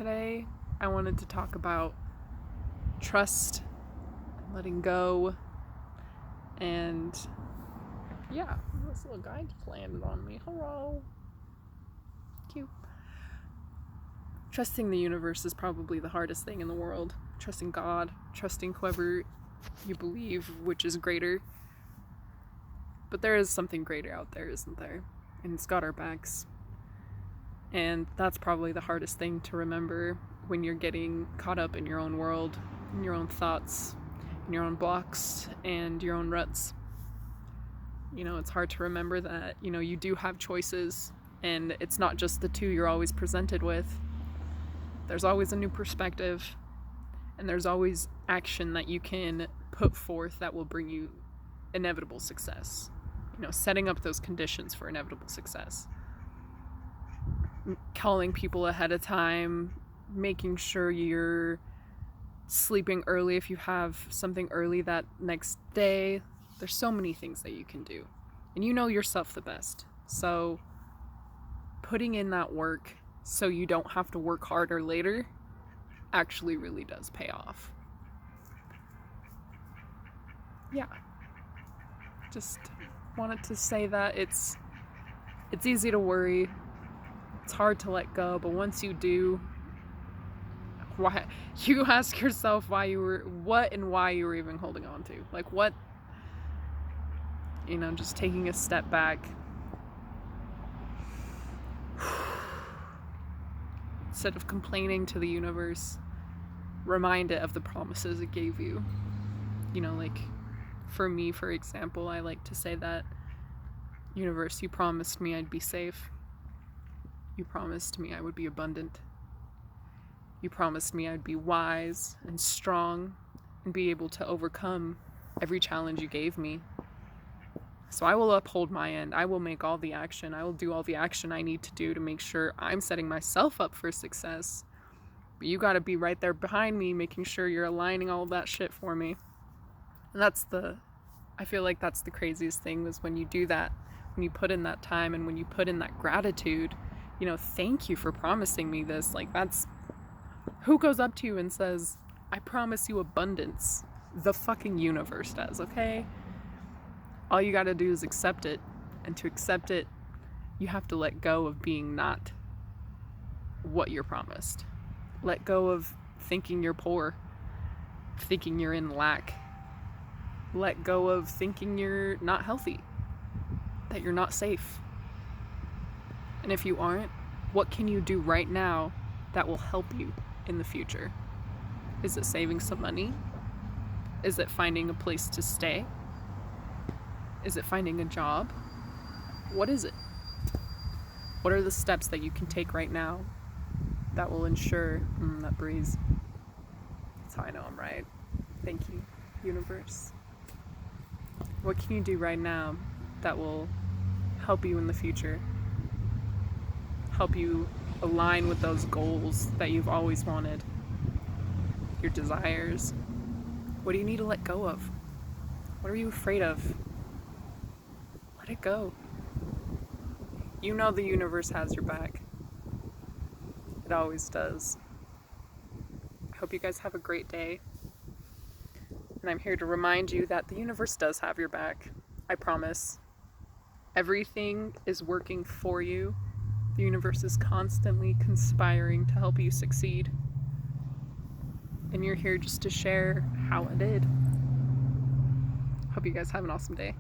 Today, I wanted to talk about trust, letting go, and yeah, this little guy just landed on me. Hello. Cute. Trusting the universe is probably the hardest thing in the world. Trusting God, trusting whoever you believe, which is greater. But there is something greater out there, isn't there? And it's got our backs. And that's probably the hardest thing to remember when you're getting caught up in your own world, in your own thoughts, in your own blocks, and your own ruts. You know, it's hard to remember that, you do have choices, and it's not just the two you're always presented with. There's always a new perspective, and there's always action that you can put forth that will bring you inevitable success. Setting up those conditions for inevitable success. Calling people ahead of time, making sure you're sleeping early if you have something early that next day. There's so many things that you can do. And you know yourself the best. So putting in that work so you don't have to work harder later actually really does pay off. Yeah. Just wanted to say that it's easy to worry. It's hard to let go, but once you do, why you ask yourself what and why you were even holding on to. Like what, just taking a step back. Instead of complaining to the universe, remind it of the promises it gave you. Like for me, for example, I like to say that, universe, you promised me I'd be safe. You promised me I would be abundant. You promised me I'd be wise and strong and be able to overcome every challenge you gave me. So I will uphold my end. I will make all the action. I will do all the action I need to do to make sure I'm setting myself up for success. But you gotta be right there behind me, making sure you're aligning all of that shit for me. And I feel like that's the craziest thing, was when you do that, when you put in that time and when you put in that gratitude, thank you for promising me this. Like, that's, who goes up to you and says, I promise you abundance? The fucking universe does, okay? All you gotta do is accept it. And to accept it, you have to let go of being not what you're promised. Let go of thinking you're poor, thinking you're in lack. Let go of thinking you're not healthy, that you're not safe. And if you aren't, what can you do right now that will help you in the future? Is it saving some money? Is it finding a place to stay? Is it finding a job? What is it? What are the steps that you can take right now that will ensure that breeze? That's how I know I'm right. Thank you, universe. What can you do right now that will help you in the future? Help you align with those goals that you've always wanted, your desires. What do you need to let go of? What are you afraid of? Let it go. You know the universe has your back. It always does. I hope you guys have a great day. And I'm here to remind you that the universe does have your back. I promise. Everything is working for you. The universe is constantly conspiring to help you succeed. And you're here just to share how it did. Hope you guys have an awesome day.